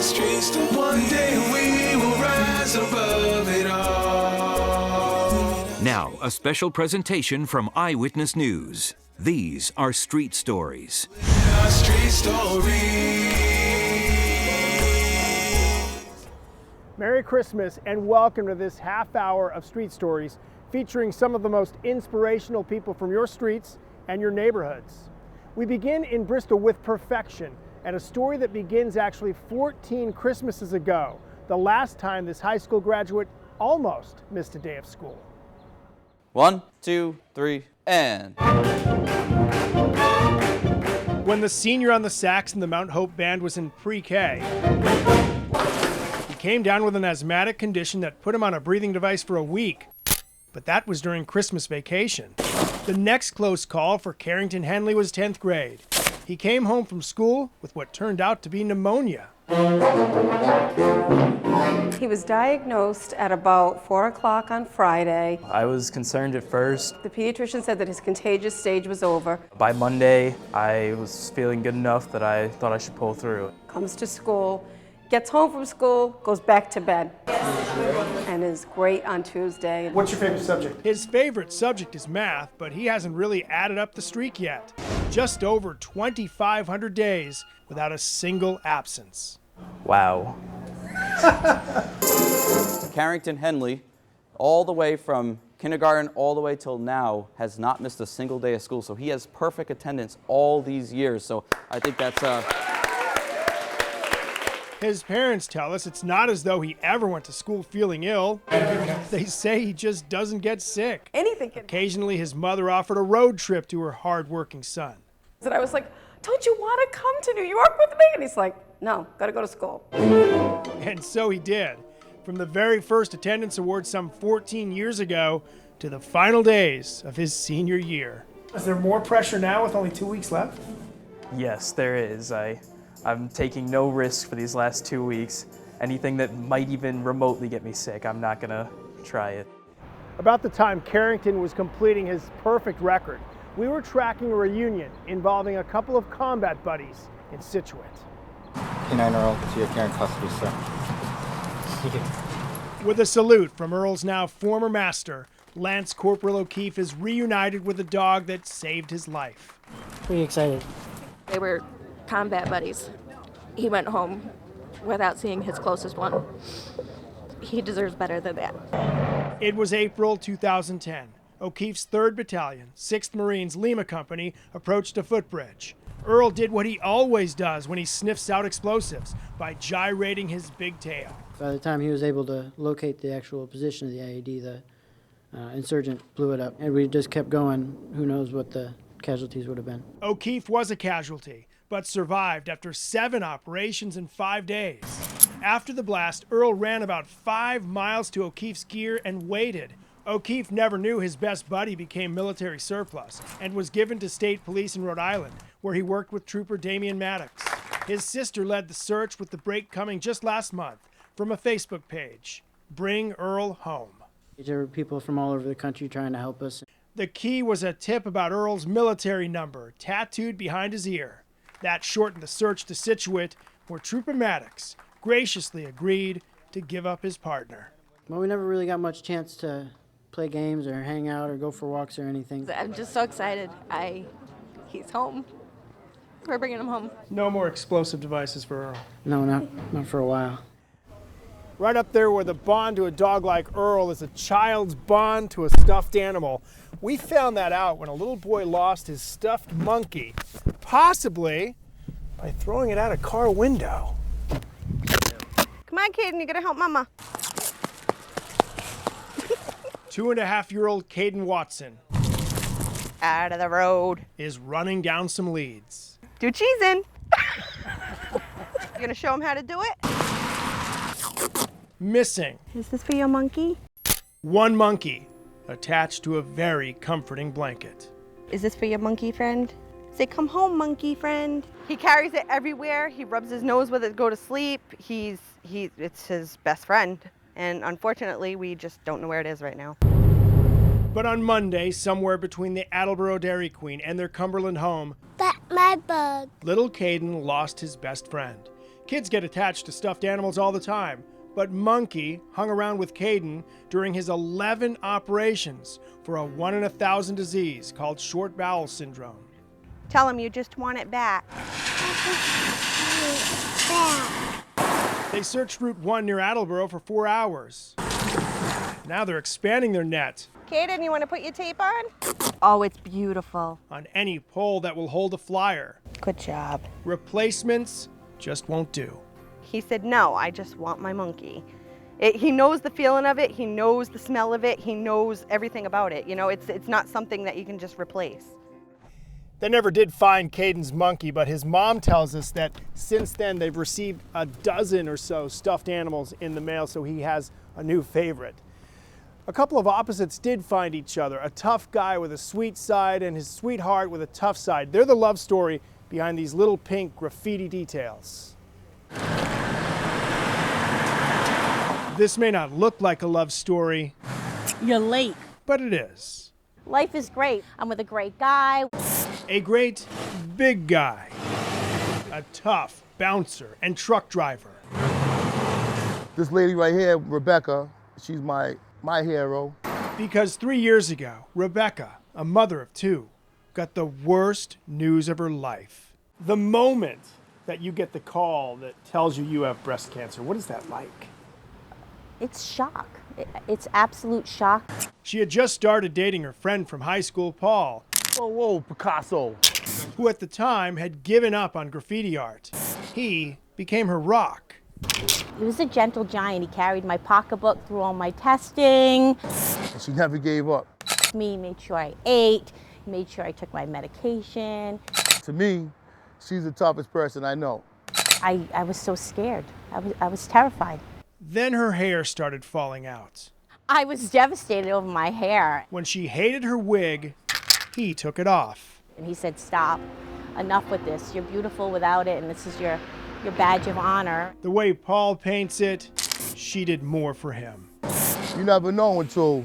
streets. One day we will rise above it all. Now, a special presentation from Eyewitness News. These are Street Stories. Street Stories. Merry Christmas and welcome to this half hour of Street Stories featuring some of the most inspirational people from your streets and your neighborhoods. We begin in Bristol with Perfection and a story that begins actually 14 Christmases ago, the last time this high school graduate almost missed a day of school. 1, 2, 3, and... When the senior on the sax in the Mount Hope band was in pre-K, he came down with an asthmatic condition that put him on a breathing device for a week. But that was during Christmas vacation. The next close call for Carrington Henley was 10th grade. He came home from school with what turned out to be pneumonia. He was diagnosed at about 4 o'clock on Friday. I was concerned at first. The pediatrician said that his contagious stage was over. By Monday, I was feeling good enough that I thought I should pull through. Comes to school, gets home from school, goes back to bed, and is great on Tuesday. What's your favorite subject? His favorite subject is math, but he hasn't really added up the streak yet. Just over 2,500 days without a single absence. Wow. Carrington Henley, all the way from kindergarten all the way till now, has not missed a single day of school. So he has perfect attendance all these years. So I think that's... His parents tell us it's not as though he ever went to school feeling ill. They say he just doesn't get sick. Anything can. Occasionally, his mother offered a road trip to her hard-working son. And I was like, don't you want to come to New York with me? And he's like, no, gotta go to school. And so he did. From the very first attendance award some 14 years ago to the final days of his senior year. Is there more pressure now with only 2 weeks left? Yes, there is. I'm taking no risk for these last 2 weeks. Anything that might even remotely get me sick, I'm not gonna try it. About the time Carrington was completing his perfect record, we were tracking a reunion involving a couple of combat buddies in Scituate. K9 Earl to your care and custody, sir. With a salute from Earl's now former master, Lance Corporal O'Keefe is reunited with a dog that saved his life. Pretty excited. They were combat buddies. He went home without seeing his closest one. He deserves better than that. It was April 2010. O'Keefe's 3rd Battalion, 6th Marines Lima Company approached a footbridge. Earl did what he always does when he sniffs out explosives, by gyrating his big tail. By the time he was able to locate the actual position of the IED, the insurgent blew it up. And we just kept going. Who knows what the casualties would have been. O'Keefe was a casualty, but survived after 7 operations in 5 days. After the blast, Earl ran about 5 miles to O'Keefe's gear and waited. O'Keefe never knew his best buddy became military surplus and was given to state police in Rhode Island, where he worked with Trooper Damian Maddox. His sister led the search, with the break coming just last month from a Facebook page, Bring Earl Home. There were people from all over the country trying to help us. The key was a tip about Earl's military number tattooed behind his ear. That shortened the search to Scituate, where Trooper Maddox graciously agreed to give up his partner. Well, we never really got much chance to play games or hang out or go for walks or anything. I'm just so excited. He's home. We're bringing him home. No more explosive devices for Earl. No, not for a while. Right up there where the bond to a dog like Earl is a child's bond to a stuffed animal. We found that out when a little boy lost his stuffed monkey, possibly by throwing it out a car window. Come on, Caden, you gotta help Mama. 2.5-year-old Caden Watson Out of the road. is running down some leads. Do cheese in. You gonna show him how to do it? Missing Is this for your monkey? one monkey attached to a very comforting blanket. Is this for your monkey friend? Say, come home, monkey friend. He carries it everywhere. He rubs his nose with it to go to sleep. It's his best friend. And unfortunately, we just don't know where it is right now. But on Monday, somewhere between the Attleboro Dairy Queen and their Cumberland home, But my bug. little Caden lost his best friend. Kids get attached to stuffed animals all the time, but Monkey hung around with Caden during his 11 operations for a 1 in 1,000 disease called short bowel syndrome. Tell him you just want it back. They searched Route 1 near Attleboro for 4 hours. Now they're expanding their net Caden, you want to put your tape on? Oh, it's beautiful. on any pole that will hold a flyer. Good job. Replacements just won't do. He said, no, I just want my monkey. He knows the feeling of it. He knows the smell of it. He knows everything about it. You know, it's not something that you can just replace. They never did find Caden's monkey, but his mom tells us that since then they've received a dozen or so stuffed animals in the mail, so he has a new favorite. A couple of opposites did find each other, a tough guy with a sweet side and his sweetheart with a tough side. They're the love story behind these little pink graffiti details. This may not look like a love story, You're late. but it is. Life is great. I'm with a great guy. A great big guy, a tough bouncer and truck driver. This lady right here, Rebecca, she's my hero. Because 3 years ago, Rebecca, a mother of 2, got the worst news of her life. The moment that you get the call that tells you you have breast cancer, what is that like? It's shock. It's absolute shock. She had just started dating her friend from high school, Paul, Whoa, Picasso. who at the time had given up on graffiti art. He became her rock. He was a gentle giant. He carried my pocketbook through all my testing. And she never gave up. He made sure I ate. He made sure I took my medication. To me, she's the toughest person I know. I was so scared. I was terrified. Then her hair started falling out. I was devastated over my hair. When she hated her wig, he took it off. And he said, stop. Enough with this. You're beautiful without it, and this is your badge of honor. The way Paul paints it, she did more for him. You never know until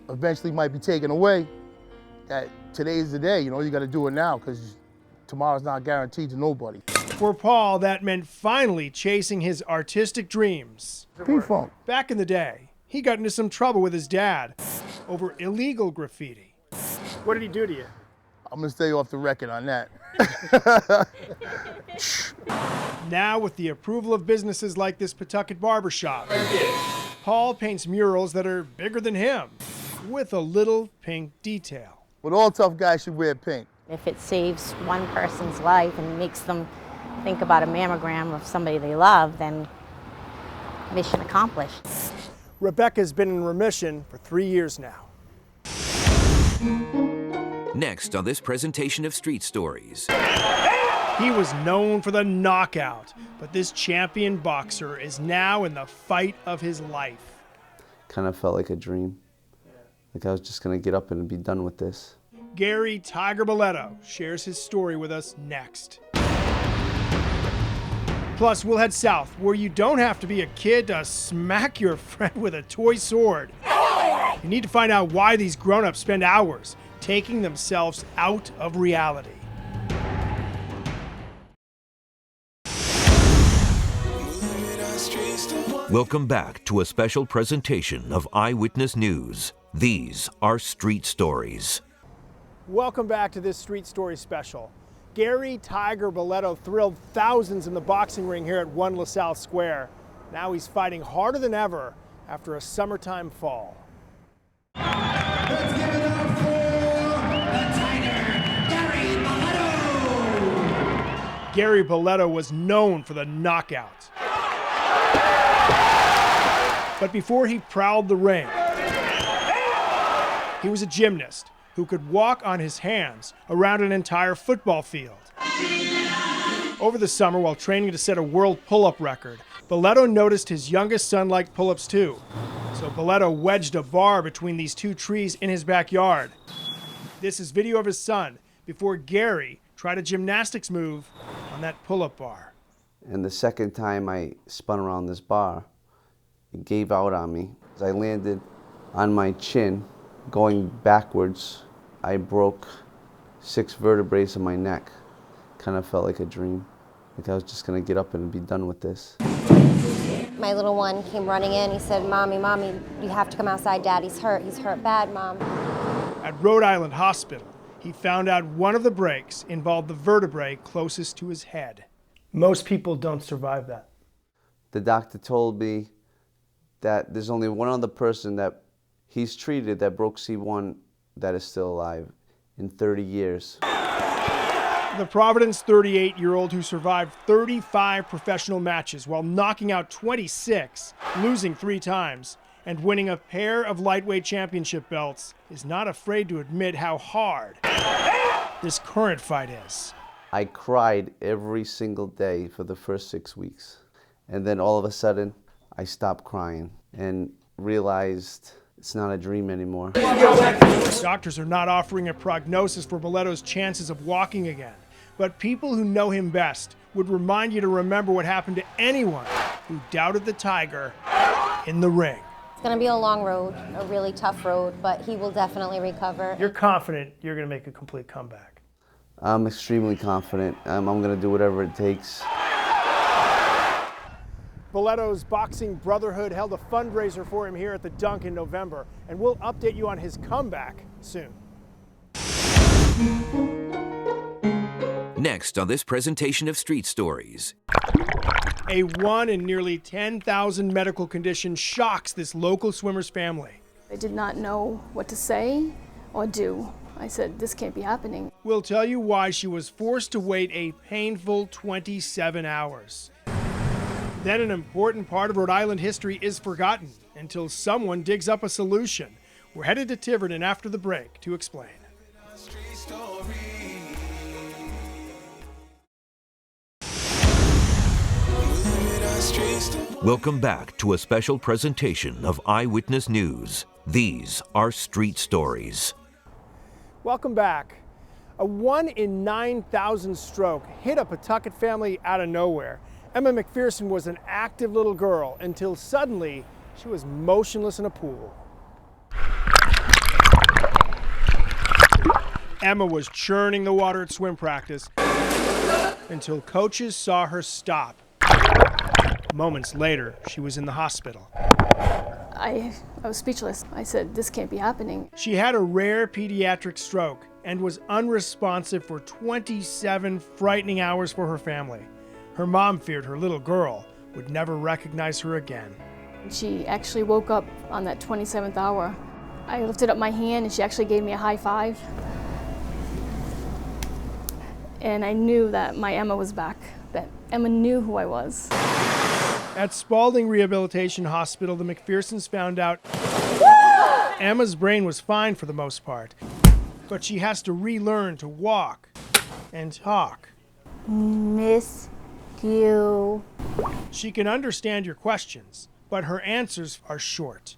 eventually might be taken away that today's the day. You know, you got to do it now because tomorrow's not guaranteed to nobody. For Paul, that meant finally chasing his artistic dreams. P-Funk. Back in the day, he got into some trouble with his dad over illegal graffiti. What did he do to you? I'm going to stay off the record on that. Now, with the approval of businesses like this Pawtucket barbershop, Paul paints murals that are bigger than him, with a little pink detail. But all tough guys should wear pink. If it saves one person's life and makes them think about a mammogram of somebody they love, then mission accomplished. Rebecca's been in remission for 3 years now. Next on this presentation of Street Stories. He was known for the knockout, but this champion boxer is now in the fight of his life. Kind of felt like a dream. Like I was just gonna get up and be done with this. Gary Tiger Boletto shares his story with us next. Plus, we'll head south, where you don't have to be a kid to smack your friend with a toy sword. You need to find out why these grown-ups spend hours taking themselves out of reality. Welcome back to a special presentation of Eyewitness News. These are Street Stories. Welcome back to this Street Story special. Gary Tiger Boletto thrilled thousands in the boxing ring here at 1 LaSalle Square. Now he's fighting harder than ever after a summertime fall. Let's give it up for the Tiger, Gary Boletto. Gary Boletto was known for the knockout. But before he prowled the ring, he was a gymnast who could walk on his hands around an entire football field. Over the summer, while training to set a world pull-up record, Boletto noticed his youngest son liked pull-ups too. So Boletto wedged a bar between these 2 trees in his backyard. This is video of his son before Gary tried a gymnastics move on that pull-up bar. And the second time I spun around this bar, it gave out on me. As I landed on my chin, going backwards, I broke 6 vertebrae in my neck. Kind of felt like a dream. Like I was just gonna get up and be done with this. My little one came running in. He said, Mommy, Mommy, you have to come outside. Daddy's hurt. He's hurt bad, Mom. At Rhode Island Hospital, he found out one of the breaks involved the vertebrae closest to his head. Most people don't survive that. The doctor told me that there's only one other person that he's treated that broke C1 that is still alive in 30 years. The Providence 38-year-old who survived 35 professional matches while knocking out 26, losing 3 times, and winning a pair of lightweight championship belts is not afraid to admit how hard this current fight is. I cried every single day for the first 6 weeks. And then all of a sudden, I stopped crying and realized it's not a dream anymore. Doctors are not offering a prognosis for Boletto's chances of walking again, but people who know him best would remind you to remember what happened to anyone who doubted the Tiger in the ring. It's going to be a long road, a really tough road, but he will definitely recover. You're confident you're going to make a complete comeback? I'm extremely confident. I'm going to do whatever it takes. Boletto's Boxing Brotherhood held a fundraiser for him here at the Dunk in November, and we'll update you on his comeback soon. Next on this presentation of Street Stories. A 1 in nearly 10,000 medical condition shocks this local swimmer's family. I did not know what to say or do. I said, this can't be happening. We'll tell you why she was forced to wait a painful 27 hours. Then an important part of Rhode Island history is forgotten until someone digs up a solution. We're headed to Tiverton after the break to explain. Welcome back to a special presentation of Eyewitness News. These are Street Stories. Welcome back. A 1 in 9,000 stroke hit a Pawtucket family out of nowhere. Emma McPherson was an active little girl until suddenly she was motionless in a pool. Emma was churning the water at swim practice until coaches saw her stop. Moments later, she was in the hospital. I was speechless. I said, this can't be happening. She had a rare pediatric stroke and was unresponsive for 27 frightening hours for her family. Her mom feared her little girl would never recognize her again. She actually woke up on that 27th hour. I lifted up my hand and she actually gave me a high five. And I knew that my Emma was back, that Emma knew who I was. At Spalding Rehabilitation Hospital, the McPhersons found out Emma's brain was fine for the most part, but she has to relearn to walk and talk. Miss you. She can understand your questions, but her answers are short.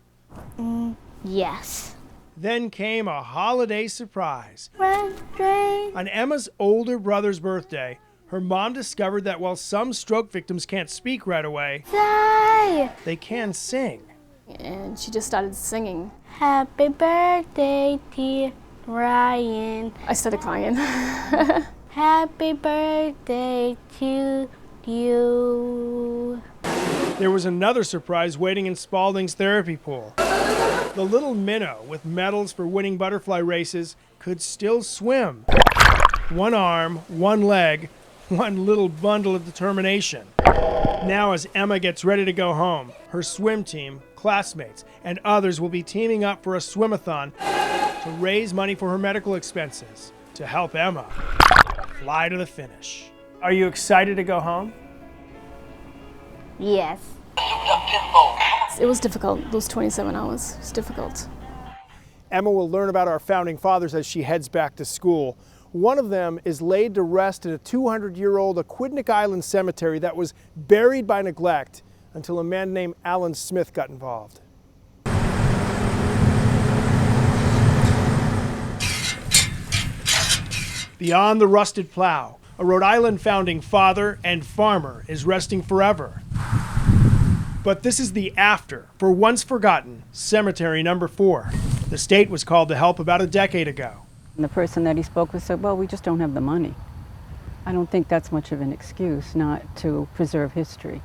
Yes. Then came a holiday surprise. Rain. On Emma's older brother's birthday, her mom discovered that while some stroke victims can't speak right away, they can sing. And she just started singing. Happy birthday, dear Ryan. I started crying. Happy birthday to you. There was another surprise waiting in Spalding's therapy pool. The little minnow with medals for winning butterfly races could still swim. One arm, one leg, one little bundle of determination. Now as Emma gets ready to go home, her swim team, classmates, and others will be teaming up for a swimathon to raise money for her medical expenses to help Emma fly to the finish. Are you excited to go home? Yes. It was difficult, those 27 hours. It was difficult. Emma will learn about our founding fathers as she heads back to school. One of them is laid to rest in a 200-year-old Aquidneck Island cemetery that was buried by neglect until a man named Alan Smith got involved. Beyond the rusted plow, a Rhode Island founding father and farmer is resting forever. But this is the after for once forgotten Cemetery Number 4. The state was called to help about a decade ago. And the person that he spoke with said, well, we just don't have the money. I don't think that's much of an excuse not to preserve history.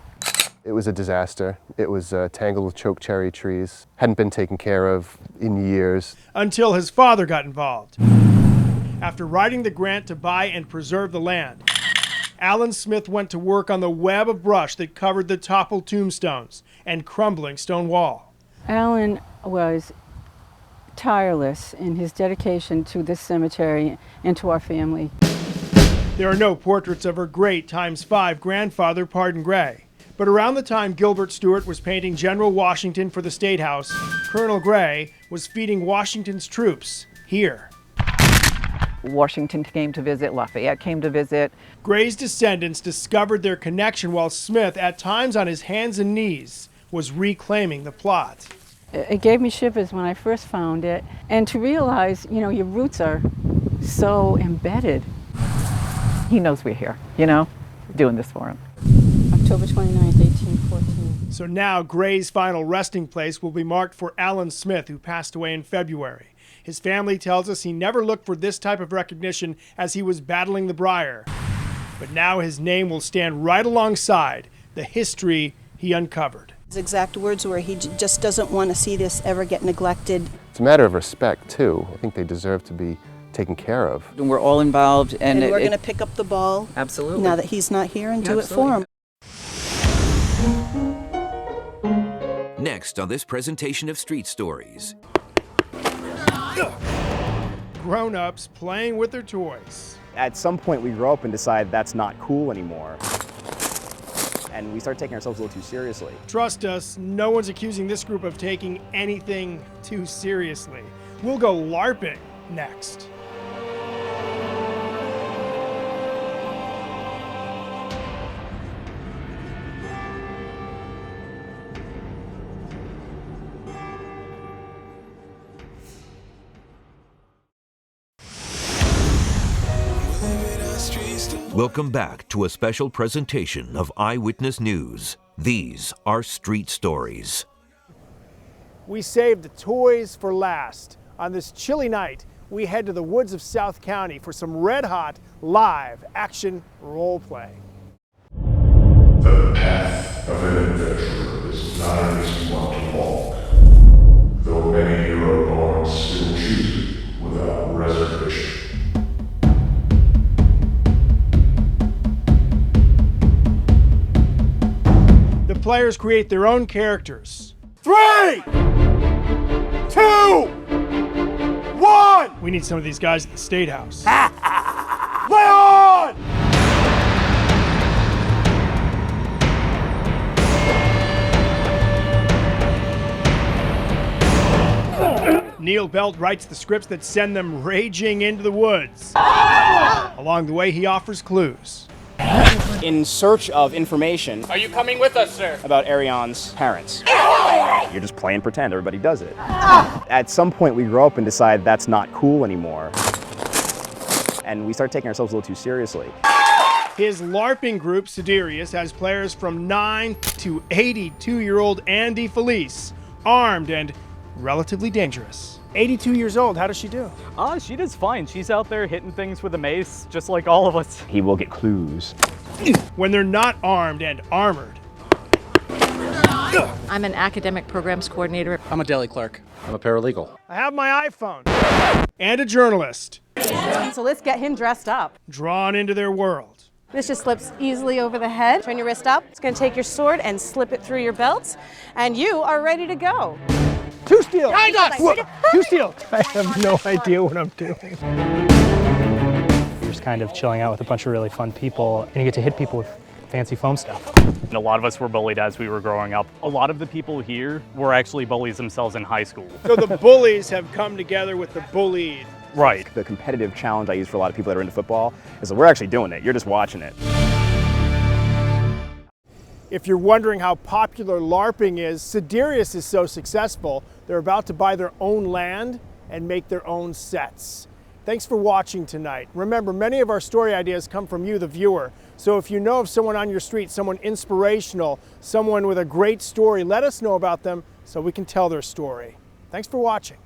It was a disaster. It was tangled with choke cherry trees. Hadn't been taken care of in years. Until his father got involved. After writing the grant to buy and preserve the land, Alan Smith went to work on the web of brush that covered the toppled tombstones and crumbling stone wall. Alan was tireless in his dedication to this cemetery and to our family. There are no portraits of her great ×5 grandfather, Pardon Gray. But around the time Gilbert Stuart was painting General Washington for the State House, Colonel Gray was feeding Washington's troops here. Washington came to visit, Lafayette came to visit. Gray's descendants discovered their connection while Smith, at times on his hands and knees, was reclaiming the plot. It gave me shivers when I first found it, and to realize, you know, your roots are so embedded. He knows we're here, you know, doing this for him. October 29th, 1814. So now Gray's final resting place will be marked for Alan Smith, who passed away in February. His family tells us he never looked for this type of recognition as he was battling the briar. But now his name will stand right alongside the history he uncovered. His exact words were he just doesn't want to see this ever get neglected. It's a matter of respect, too. I think they deserve to be taken care of. And we're all involved. And we're going to pick up the ball. Absolutely. Now that he's not here and do it for him. Next on this presentation of Street Stories. Grown-ups playing with their toys. At some point we grow up and decide that's not cool anymore. And we start taking ourselves a little too seriously. Trust us, no one's accusing this group of taking anything too seriously. We'll go LARPing next. Welcome back to a special presentation of Eyewitness News. These are Street Stories. We saved the toys for last. On this chilly night, we head to the woods of South County for some red-hot, live action role play. The path of an adventurer is not an easy one to walk, though many hero-born still choose it without reservation. The players create their own characters. 3, 2, 1! We need some of these guys at the State House. Play on! Neil Belt writes the scripts that send them raging into the woods. Along the way, he offers clues. In search of information. Are you coming with us, sir? About Ariane's parents. You're just playing pretend, everybody does it. At some point we grow up and decide that's not cool anymore. And we start taking ourselves a little too seriously. His LARPing group, Siderius, has players from 9 to 82-year-old Andy Felice, armed and relatively dangerous. 82 years old, how does she do? She does fine. She's out there hitting things with a mace, just like all of us. He will get clues. When they're not armed and armored. I'm an academic programs coordinator. I'm a deli clerk. I'm a paralegal. I have my iPhone. And a journalist. So let's get him dressed up. Drawn into their world. This just slips easily over the head. Turn your wrist up. It's going to take your sword and slip it through your belt. And you are ready to go. Two steel! Two steel! I have no idea what I'm doing. You're just kind of chilling out with a bunch of really fun people, and you get to hit people with fancy foam stuff. And a lot of us were bullied as we were growing up. A lot of the people here were actually bullies themselves in high school. So the bullies have come together with the bullied. Right. The competitive challenge I use for a lot of people that are into football is that we're actually doing it. You're just watching it. If you're wondering how popular LARPing is, Siderius is so successful, they're about to buy their own land and make their own sets. Thanks for watching tonight. Remember, many of our story ideas come from you, the viewer. So if you know of someone on your street, someone inspirational, someone with a great story, let us know about them so we can tell their story. Thanks for watching.